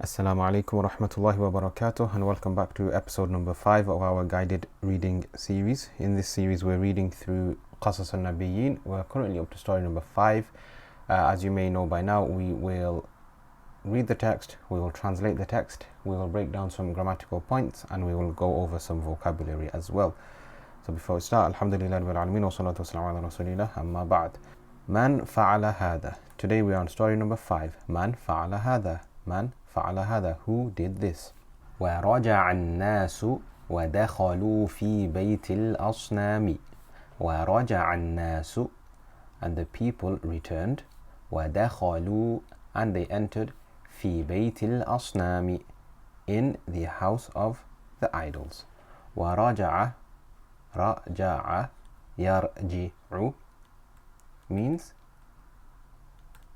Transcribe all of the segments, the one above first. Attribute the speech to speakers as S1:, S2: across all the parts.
S1: Assalamu alaikum wa rahmatullahi wa barakatuh, and welcome back to episode number 5 of our guided reading series. In this series we're reading through Qasas al-Nabiyyin. We're currently up to story number 5. As you may know by now, we will read the text, we will translate the text, we will break down some grammatical points, and we will go over some vocabulary as well. So before we start, alhamdulillah rabbil alameen wa salatu wassalamu ala rasulillah, amma ba'd. Man fa'ala hadha. Today we are on story number 5. Man fa'ala hadha. Man fa'ala hadha. Who did this? ورجع الناس ودخلوا في بيت الأصنام. ورجع الناس, and the people returned. ودخلوا, and they entered. في بيت الأصنام, in the house of the idols. ورجع, رجع, يرجع, means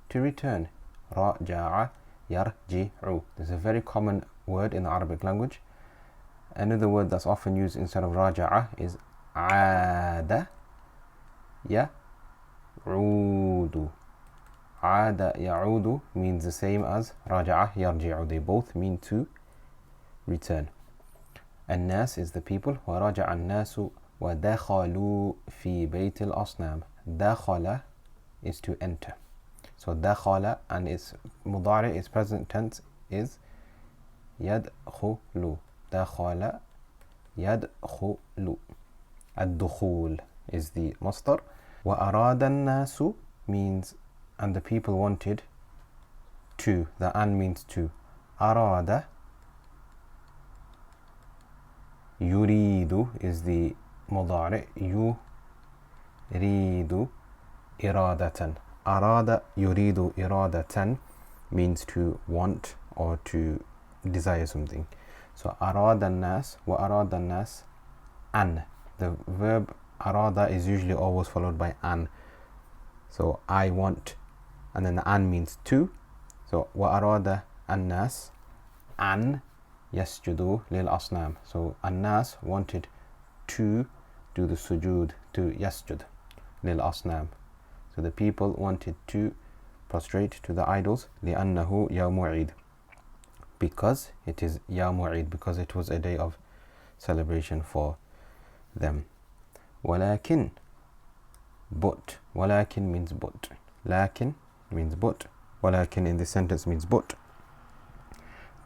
S1: to return. رجع يرجع. This is a very common word in the Arabic language. Another word that's often used instead of raja'a is عاد يعود. عاد يعود means the same as raja'a يرجع. They both mean to return. الناس is the people. ورجع الناس ودخلوا في بيت الأصنام. دخل is to enter. So دخل, and its مضارع, its present tense is يدخل. دخل يدخل. الدخول is the مصدر. وأراد الناس means, and the people wanted to. The an means to. أراد يريد is the مضارع. يريد إرادة. أراد يريد إرادة means to want or to desire something. So أراد الناس وأراد الناس أن. The verb أراد is usually always followed by an. So I want, and then the an means to. So وأراد الناس أن يسجدوا للأصنام. So الناس wanted to do the sujood, to يسجد للأصنام. So the people wanted to prostrate to the idols. لأنه يوم عيد, because it is يوم عيد, because it was a day of celebration for them. ولكن, but. ولكن means but. لكن means but. ولكن in this sentence means but.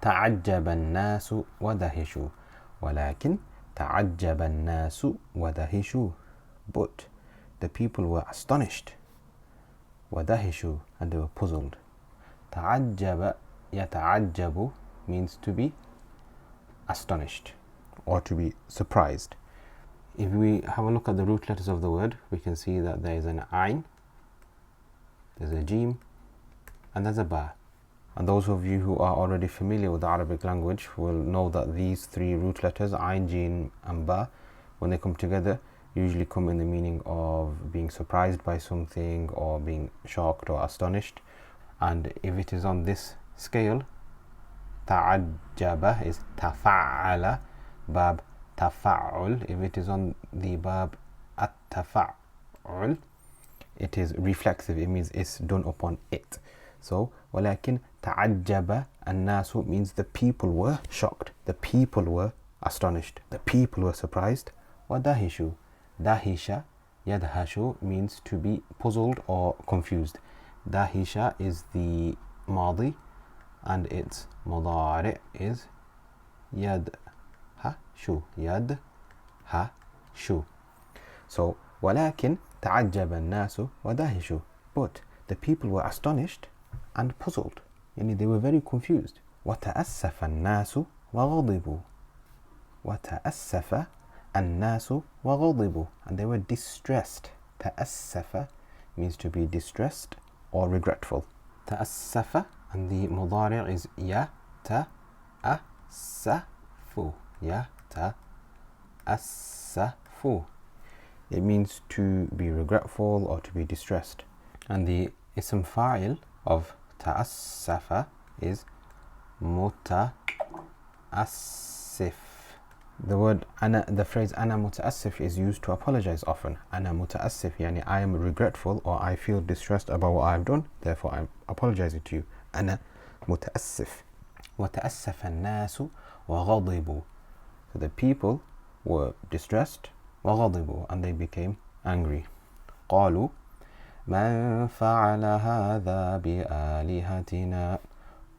S1: تعجب الناس ودهشوا. ولكن تعجب الناس ودهشوا. But the people were astonished. ودهشوا, and they were puzzled. تعجب يتعجب means to be astonished or to be surprised. If we have a look at the root letters of the word, we can see that there is an ayn, there's a jim, and there's a ba. And those of you who are already familiar with the Arabic language will know that these three root letters, ayn, jim, and ba, when they come together, usually come in the meaning of being surprised by something or being shocked or astonished. And if it is on this scale, تعجب is تفعل, bab تفعل. If it is on the bab التفعل, it is reflexive, it means it's done upon it. So ولكن تعجب الناس means the people were shocked, the people were astonished, the people were surprised. ودهشوا, dahisha yadhashu means to be puzzled or confused. Dahisha is the madi, and its mudari is yadhashu. Yadhashu. So ولكن تعجب الناس ودهشوا, but the people were astonished and puzzled, yani they were very confused. وتأسف الناس وغضبوا. وتأسف الناس وغضبوا, and they were distressed. تأسف means to be distressed or regretful. تأسف, and the مضارع is يتأسف. يتأسف. It means to be regretful or to be distressed. And the ism fa'il of تأسف is متأسف. The word أنا, the phrase أنا متأسف is used to apologize often. أنا متأسف, yani I am regretful or I feel distressed about what I've done, therefore I'm apologizing to you. أنا متأسف. وتأسف الناس وغضبوا. So the people were distressed, وغضبوا, and they became angry. قالوا من فعل هذا بآلهتنا.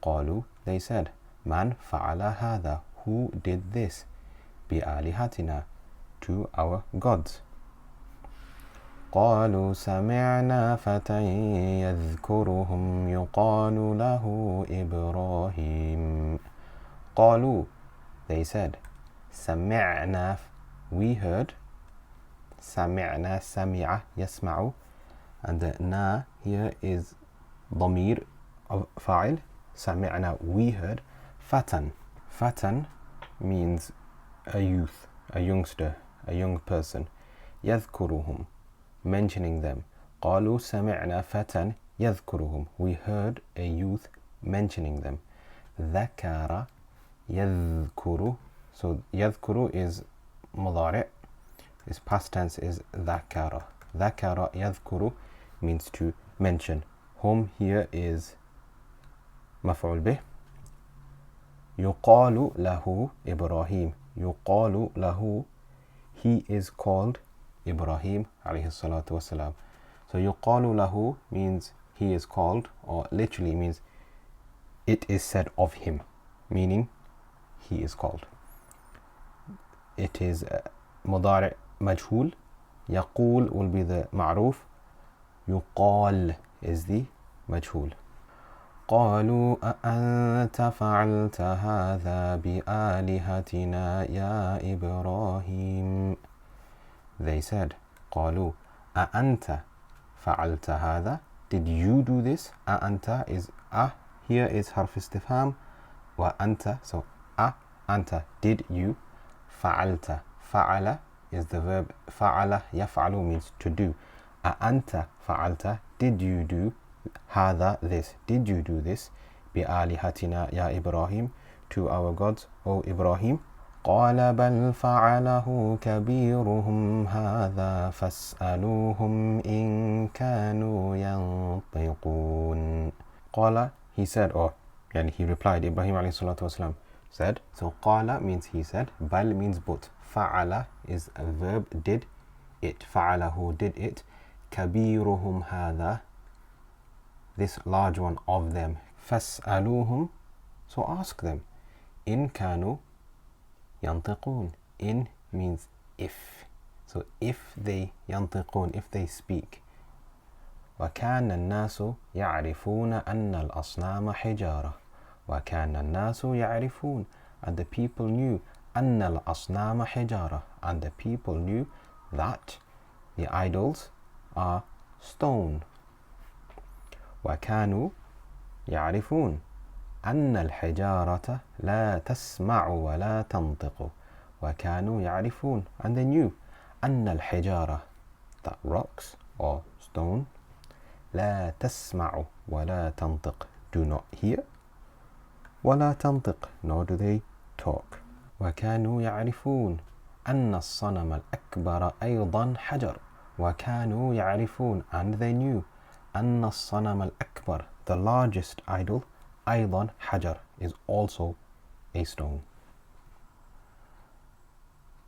S1: قالوا, they said, من فعل هذا, who did this, بآلهتنا, to our gods. قالوا سمعنا فتى يذكرهم يقال له إبراهيم. قالوا, they said, سمعنا, we heard. سمعنا, سمع, يسمع, and the na here is ضمير of فاعل. سمعنا, we heard. فتى, فتى means a youth, a youngster, a young person. يذكرهم, mentioning them. قالوا سمعنا فتى يذكرهم, we heard a youth mentioning them. ذكر يذكر, so يذكر is مضارع, his past tense is ذكر. ذكر يذكر means to mention. Home here is مفعول به. يقال له إبراهيم. يقال له, he is called Ibrahim عليه الصلاة والسلام. So يقال له means he is called, or literally means it is said of him, meaning he is called. It is مضارع مجهول. يقول will be the معروف. يقال is the مجهول. قالوا أأنت فعلت هذا بآلهتنا يا إبراهيم. They said, قالوا أأنت فعلت هذا, did you do this? أأنت is here is حرف استفهام, وأنت, so أنت, did you? فعلت, فعل is the verb. فعل يفعل means to do. أأنت فعلت, did you do هذا, this, did you do this? بآلهتنا يا إبراهيم, to our gods, O Ibrahim. قال بل فعله كبيرهم هذا فاسألوهم إن كانوا ينطقون. قال, he said, or يعني he replied, Ibrahim عليه الصلاة والسلام said. So قال means he said, بل means but. فعل is a verb, did it. فعله, did it. كبيرهم هذا, this large one of them. فاسألوهم, so ask them. إن كانوا ينطقون. In means if. So if they ينطقون, if they speak. وكان الناس يعرفون أن الأصنام حجارة. وكان الناس يعرفون, and the people knew أن الأصنام حجارة, and the people knew that the idols are stone. وكانوا يعرفون أن الحجارة لا تسمع ولا تنطق. وكانوا يعرفون, and they knew أن الحجارة, that rocks or stone, لا تسمع ولا تنطق, do not hear, ولا تنطق, nor do they talk. وكانوا يعرفون أن الصنم الأكبر أيضا حجر. وكانوا يعرفون, and they knew أن الصنم الأكبر, the largest idol, أيضا حجر, is also a stone.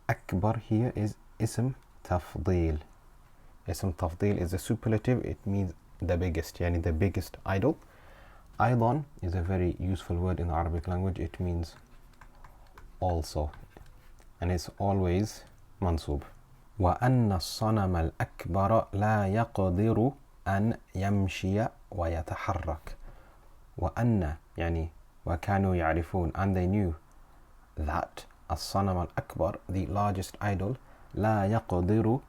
S1: أكبر here is اسم تفضيل. اسم تفضيل is a superlative, it means the biggest, يعني the biggest idol. أيضا is a very useful word in the Arabic language, it means also, and it's always منصوب. وأن الصنم الأكبر لا يقدر أن يمشي ويتحرك. وأن يعني وكانوا يعرفون, and they knew that الصنم الأكبر, the largest idol, لا يقدر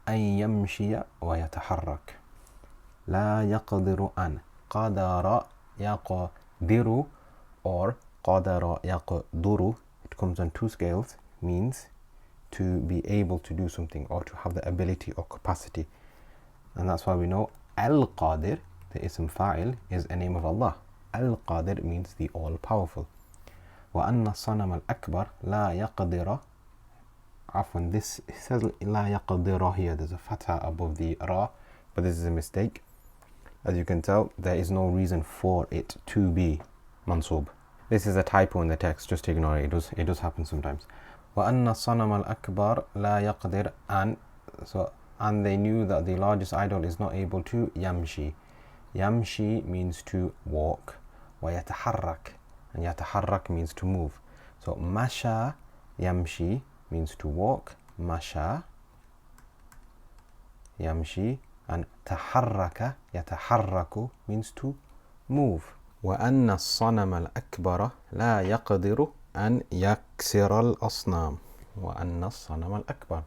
S1: أن يمشي ويتحرك. لا يقدر أن, قدر يقدر or قدر يقدر, it comes on two scales, means to be able to do something or to have the ability or capacity, and that's why we know Al-Qadir, the ism fa'il, is a name of Allah. Al-Qadir means the all-powerful. وأن الصنم الأكبر لا يقدر, عفوا, this says لا يقدر here, there's a fatha above the ra, but this is a mistake. As you can tell, there is no reason for it to be mansub. This is a typo in the text, just ignore it. It does happen sometimes. وأن الصنم الأكبر لا يقدر أن, and they knew that the largest idol is not able to يمشي. يمشي means to walk. ويتحرك, and يتحرك means to move. So مشى يمشي means to walk. مشى يمشي, and تحرك يتحرك means to move. وأن الصنم الأكبر لا يقدر أن يكسر الأصنام. وأن الصنم الأكبر,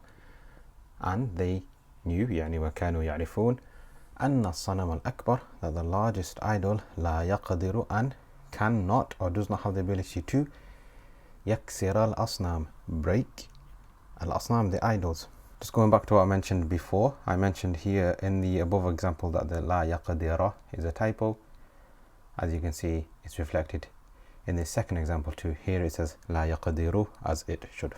S1: and they knew يعني وكانوا يعرفون أن الصنم الأكبر, that the largest idol لا يقدر أن, cannot or does not have the ability to يكسر الأصنام, break الأصنام, the idols. Just going back to what I mentioned before, I mentioned here in the above example that the لا يقدر is a typo. As you can see, it's reflected in the second example too. Here it says لا يقدر as it should.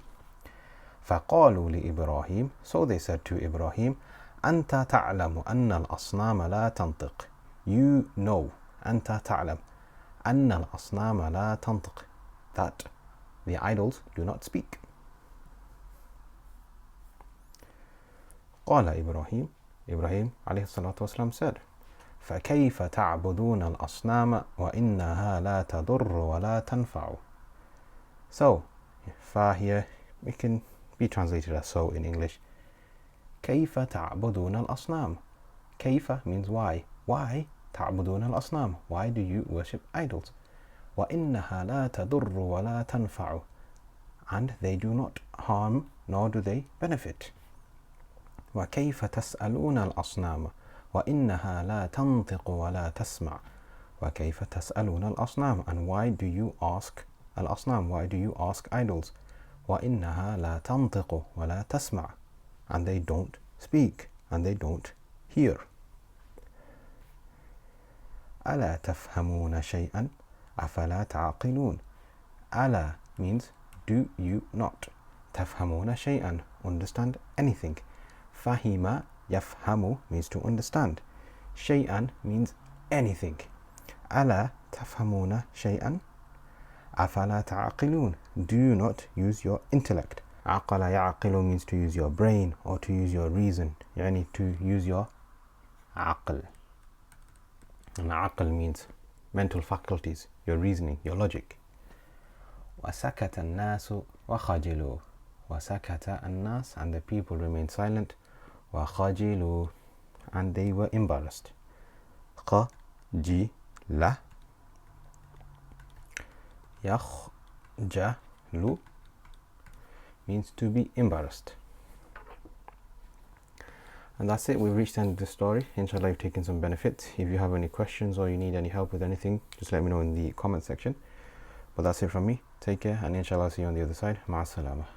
S1: فقالوا لإبراهيم, so they said to Ibrahim, أنت تعلم أن الأصنام لا تنطق. You know, أنت تعلم أن الأصنام لا تنطق, that the idols do not speak. قال إبراهيم, Ibrahim عليه الصلاة والسلام said, فكيف تعبدون الأصنام وإنها لا تضر ولا تنفع. So, fa here, it can be translated as so in English. كيف تعبدون الأصنام. كيف means why. Why تعبدون الأصنام. Why do you worship idols? وإنها لا تضر ولا تنفع. And they do not harm nor do they benefit. وكيف تسألون الأصنام وإنها لا تنطق ولا تسمع. وكيف تسألون الأصنام, and why do you ask الأصنام, why do you ask idols? وإنها لا تنطق ولا تسمع, and they don't speak and they don't hear. ألا تفهمون شيئا أفلا تعقلون. ألا means do you not. تفهمون شيئا, understand anything. فهم يفهم means to understand. شيئا means anything. ألا تفهمون شيئا أفلا تعقلون, do you not use your intellect. عقل يعقل means to use your brain or to use your reason, يعني to use your عقل. And عقل means mental faculties, your reasoning, your logic. وسكت الناس وخجلوا. وسكت الناس, and the people remained silent. وخجلوا, and they were embarrassed. خجل يخجل means to be embarrassed. And that's it, we've reached the end of the story. Inshallah, you've taken some benefit. If you have any questions or you need any help with anything, just let me know in the comment section. But that's it from me. Take care, and inshallah, see you on the other side. Ma'as salama.